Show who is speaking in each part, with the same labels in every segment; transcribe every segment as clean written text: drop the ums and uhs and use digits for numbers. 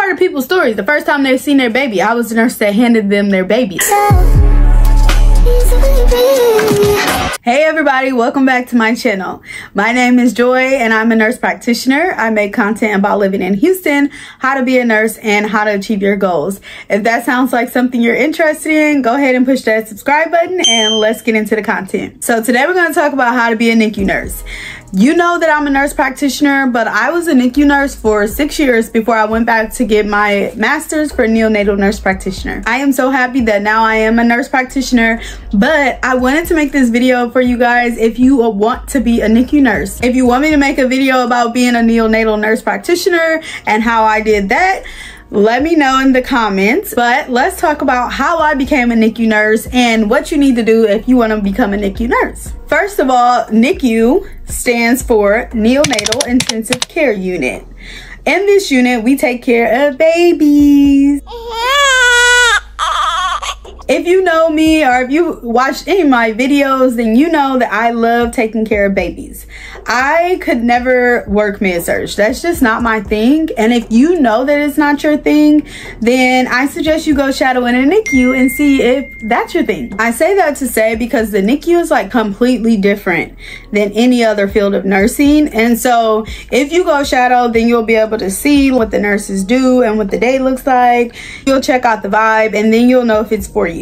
Speaker 1: heard of people's stories. The first time they've seen their baby, I was the nurse that handed them their baby. Hey everybody, welcome back to my channel. My name is Joy and I'm a nurse practitioner. I make content about living in Houston, how to be a nurse, and how to achieve your goals. If that sounds like something you're interested in, go ahead and push that subscribe button and let's get into the content. So today we're going to talk about how to be a NICU nurse. You know that I'm a nurse practitioner, but I was a NICU nurse for 6 years before I went back to get my master's for Neonatal Nurse Practitioner. I am so happy that now I am a nurse practitioner, but I wanted to make this video for you guys if you want to be a NICU nurse. If you want me to make a video about being a neonatal nurse practitioner and how I did that, let me know in the comments. But let's talk about how I became a NICU nurse and what you need to do if you want to become a NICU nurse. First of all, NICU stands for Neonatal Intensive Care Unit. In this unit, we take care of babies. If you know me or if you watched any of my videos, then you know that I love taking care of babies. I could never work med-surg. That's just not my thing. And if you know that it's not your thing, then I suggest you go shadow in a NICU and see if that's your thing. I say that to say because the NICU is like completely different than any other field of nursing. And so if you go shadow, then you'll be able to see what the nurses do and what the day looks like. You'll check out the vibe and then you'll know if it's for you.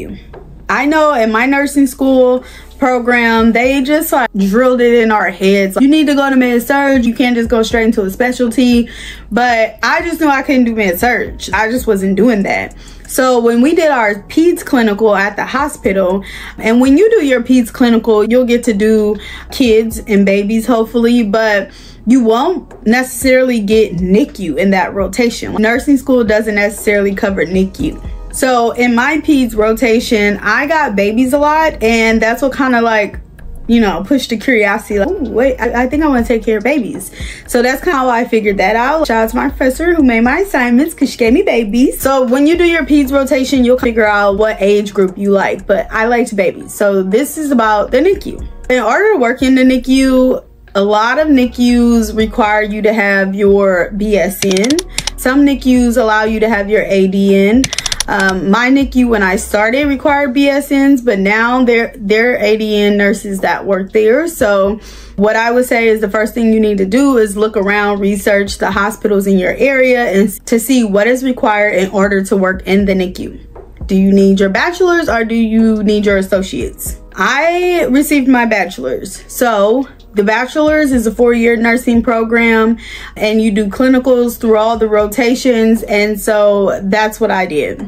Speaker 1: I know in my nursing school program, they just like drilled it in our heads. You need to go to med-surg. You can't just go straight into a specialty. But I just knew I couldn't do med-surg. I just wasn't doing that. So when we did our peds clinical at the hospital, and when you do your peds clinical, you'll get to do kids and babies, hopefully, but you won't necessarily get NICU in that rotation. Nursing school doesn't necessarily cover NICU. So in my peds rotation, I got babies a lot, and that's what kind of like, you know, pushed the curiosity, like, oh, wait, I think I want to take care of babies. So that's kind of how I figured that out. Shout out to my professor who made my assignments because she gave me babies. So when you do your peds rotation, you'll figure out what age group you like, but I liked babies. So this is about the NICU. In order to work in the NICU, a lot of NICUs require you to have your BSN. Some NICUs allow you to have your ADN. My NICU when I started required BSNs, but now they're ADN nurses that work there. So what I would say is the first thing you need to do is look around, research the hospitals in your area and to see what is required in order to work in the NICU. Do you need your bachelor's or do you need your associates? I received my bachelor's. So the bachelor's is a 4-year nursing program and you do clinicals through all the rotations. And so that's what I did.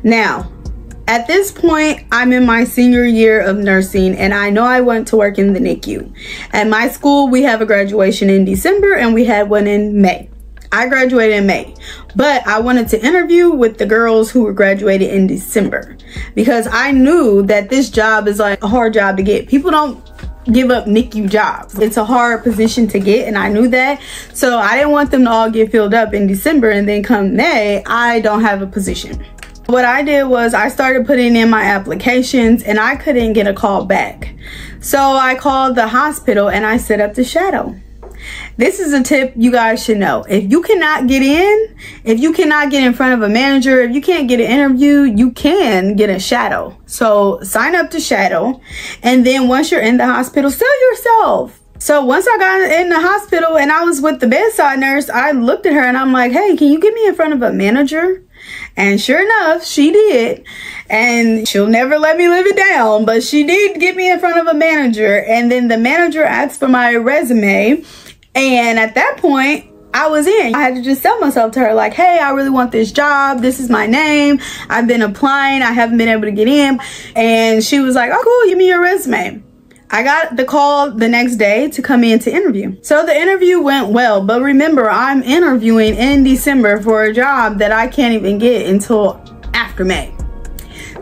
Speaker 1: Now, at this point, I'm in my senior year of nursing and I know I want to work in the NICU. At my school, we have a graduation in December and we had one in May. I graduated in May, but I wanted to interview with the girls who were graduated in December because I knew that this job is like a hard job to get. People don't give up NICU jobs. It's a hard position to get and I knew that. So I didn't want them to all get filled up in December and then come May, I don't have a position. What I did was I started putting in my applications and I couldn't get a call back. So I called the hospital and I set up the shadow. This is a tip you guys should know. If you cannot get in, if you cannot get in front of a manager, if you can't get an interview, you can get a shadow. So sign up to shadow. And then once you're in the hospital, sell yourself. So once I got in the hospital and I was with the bedside nurse, I looked at her and I'm like, hey, can you get me in front of a manager? And sure enough, she did. And she'll never let me live it down, but she did get me in front of a manager. And then the manager asked for my resume. And at that point, I was in. I had to just sell myself to her like, hey, I really want this job. This is my name. I've been applying. I haven't been able to get in. And she was like, oh, cool. Give me your resume. I got the call the next day to come in to interview. So the interview went well. But remember, I'm interviewing in December for a job that I can't even get until after May.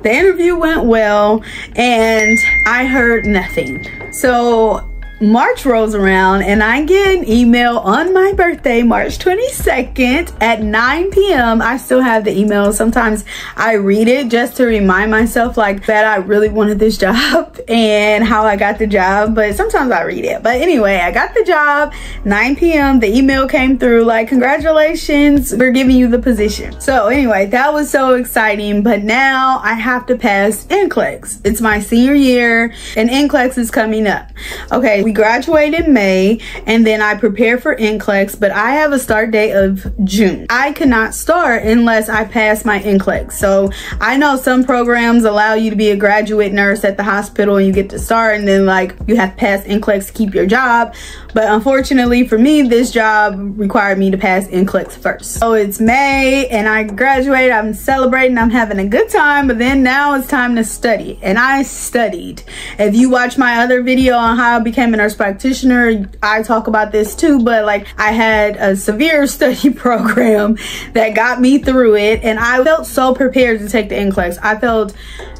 Speaker 1: The interview went well and I heard nothing. So March rolls around and I get an email on my birthday, March 22nd at 9 p.m. I still have the email. Sometimes I read it just to remind myself like that I really wanted this job and how I got the job, but sometimes I read it. But anyway, I got the job, 9 p.m. The email came through like, congratulations, we're giving you the position. So anyway, that was so exciting, but now I have to pass NCLEX. It's my senior year and NCLEX is coming up. Okay, we graduate in May and then I prepare for NCLEX, but I have a start date of June. I cannot start unless I pass my NCLEX. So I know some programs allow you to be a graduate nurse at the hospital and you get to start and then like you have to pass NCLEX to keep your job. But unfortunately for me, this job required me to pass NCLEX first. So it's May and I graduate, I'm celebrating, I'm having a good time, but then now it's time to study. And I studied. If you watch my other video on how I became a nurse practitioner, I talk about this too, but like I had a severe study program that got me through it and I felt so prepared to take the NCLEX. I felt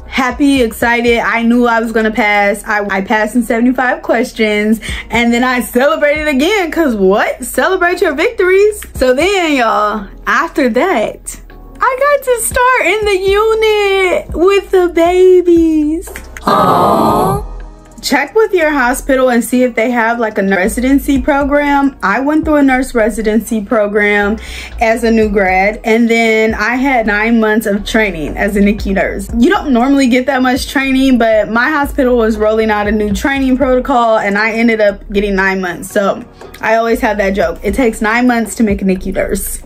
Speaker 1: happy, excited. I knew I was gonna pass. I passed in 75 questions and then I celebrated again, because what? Celebrate your victories. So then y'all, after that, I got to start in the unit with the babies. Aww. Check with your hospital and see if they have like a residency program. I went through a nurse residency program as a new grad, and then I had 9 months of training as a NICU nurse. You don't normally get that much training, but my hospital was rolling out a new training protocol and I ended up getting 9 months. So I always have that joke. It takes 9 months to make a NICU nurse.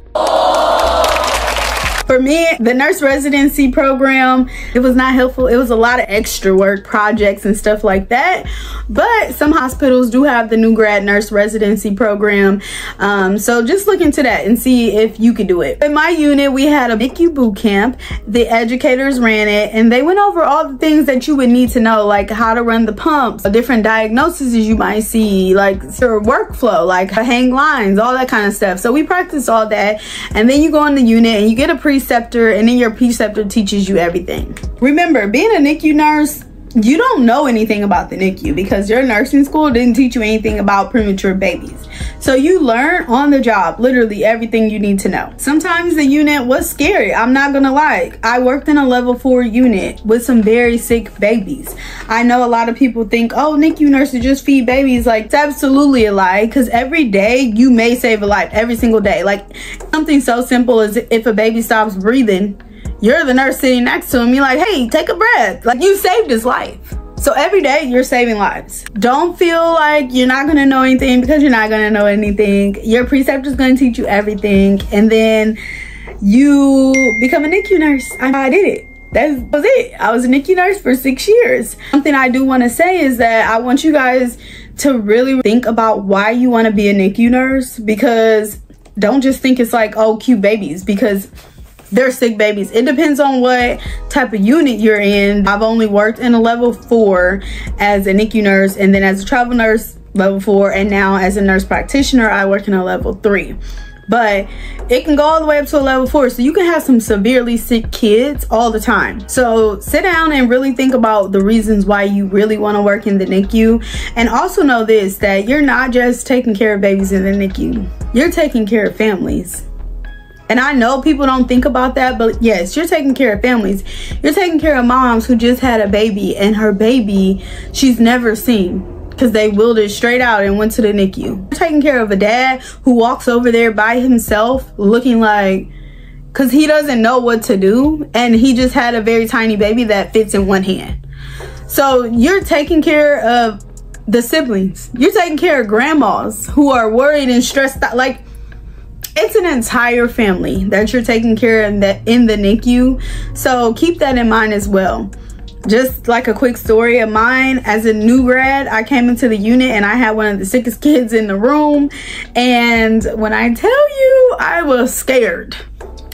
Speaker 1: For me, the nurse residency program, it was not helpful. It was a lot of extra work, projects and stuff like that. But some hospitals do have the new grad nurse residency program. So just look into that and see if you could do it. In my unit, we had a NICU boot camp. The educators ran it and they went over all the things that you would need to know, like how to run the pumps, different diagnoses you might see, like your workflow, like hang lines, all that kind of stuff. So we practiced all that. And then you go in the unit and you get a preceptor, and then your preceptor teaches you everything. Remember, being a NICU nurse, you don't know anything about the NICU because your nursing school didn't teach you anything about premature babies. So you learn on the job, literally everything you need to know. Sometimes the unit was scary, I'm not gonna lie. I worked in a level 4 unit with some very sick babies. I know a lot of people think, oh, NICU nurses just feed babies. Like, it's absolutely a lie, because every day you may save a life, every single day. Like something so simple as if a baby stops breathing, you're the nurse sitting next to him, you're like, hey, take a breath. Like, you saved his life. So every day you're saving lives. Don't feel like you're not gonna know anything, because you're not gonna know anything. Your preceptor's gonna teach you everything, and then you become a NICU nurse. I did it. That was it. I was a NICU nurse for 6 years. Something I do want to say is that I want you guys to really think about why you want to be a NICU nurse, because don't just think it's like, oh, cute babies, because they're sick babies. It depends on what type of unit you're in. I've only worked in a level 4 as a NICU nurse, and then as a travel nurse, level 4, and now as a nurse practitioner, I work in a level 3. But it can go all the way up to a level 4, so you can have some severely sick kids all the time. So sit down and really think about the reasons why you really want to work in the NICU. And also know this, that you're not just taking care of babies in the NICU, you're taking care of families. And I know people don't think about that, but yes, you're taking care of families. You're taking care of moms who just had a baby, and her baby she's never seen because they willed it straight out and went to the NICU. You're taking care of a dad who walks over there by himself looking like, because he doesn't know what to do, and he just had a very tiny baby that fits in one hand. So you're taking care of the siblings. You're taking care of grandmas who are worried and stressed out. Like, it's an entire family that you're taking care of in the NICU. So keep that in mind as well. Just like a quick story of mine, as a new grad, I came into the unit and I had one of the sickest kids in the room. And when I tell you, I was scared.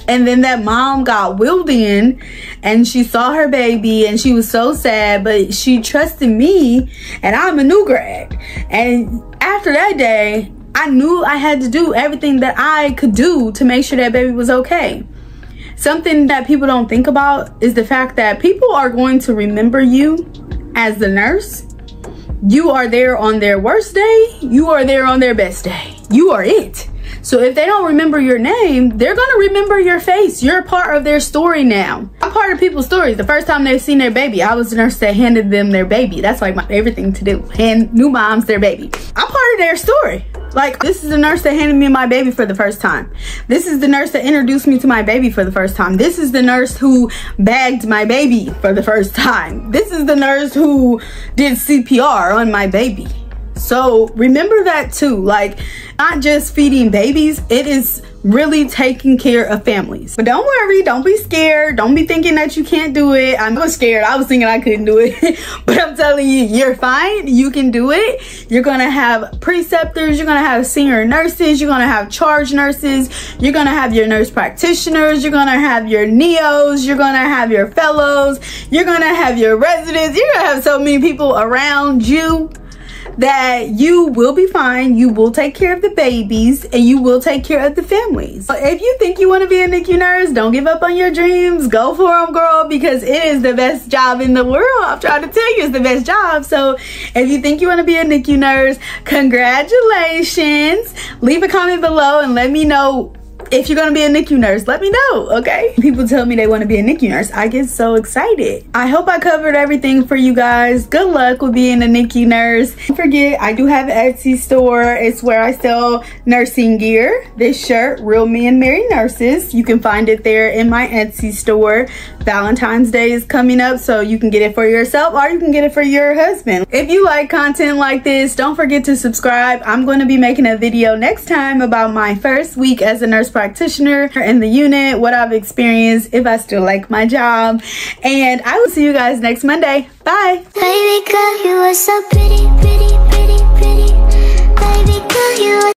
Speaker 1: And then that mom got wheeled in and she saw her baby and she was so sad, but she trusted me, and I'm a new grad. And after that day, I knew I had to do everything that I could do to make sure that baby was okay. Something that people don't think about is the fact that people are going to remember you as the nurse, You are there on their worst day. You are there on their best day. You are it. So if they don't remember your name, they're going to remember your face. You're a part of their story now. I'm part of people's stories. The first time they've seen their baby, I was the nurse that handed them their baby. That's like my favorite thing to do. Hand new moms their baby. I'm part of their story. Like, this is the nurse that handed me my baby for the first time. This is the nurse that introduced me to my baby for the first time. This is the nurse who bagged my baby for the first time. This is the nurse who did CPR on my baby. So remember that too. Like, not just feeding babies, it is really taking care of families. But don't worry, don't be scared. Don't be thinking that you can't do it. I was scared. I was thinking I couldn't do it. But I'm telling you, you're fine. You can do it. You're gonna have preceptors. You're gonna have senior nurses. You're gonna have charge nurses. You're gonna have your nurse practitioners. You're gonna have your neos. You're gonna have your fellows. You're gonna have your residents. You're gonna have so many people around you that you will be fine. You will take care of the babies and you will take care of the families. So if you think you want to be a NICU nurse, don't give up on your dreams. Go for them, girl, because it is the best job in the world. I'm trying to tell you, it's the best job. So if you think you want to be a NICU nurse, congratulations. Leave a comment below and let me know if you're gonna be a NICU nurse. Let me know, okay? People tell me they want to be a NICU nurse. I get so excited. I hope I covered everything for you guys. Good luck with being a NICU nurse. Don't forget, I do have an Etsy store. It's where I sell nursing gear. This shirt, Real Me and Married Nurses. You can find it there in my Etsy store. Valentine's Day is coming up, so you can get it for yourself or you can get it for your husband. If you like content like this, don't forget to subscribe. I'm going to be making a video next time about my first week as a nurse practitioner in the unit, what I've experienced, if I still like my job, and I will see you guys next Monday. Bye.
Speaker 2: Baby girl, you are so pretty, pretty, pretty, pretty. Baby girl, you are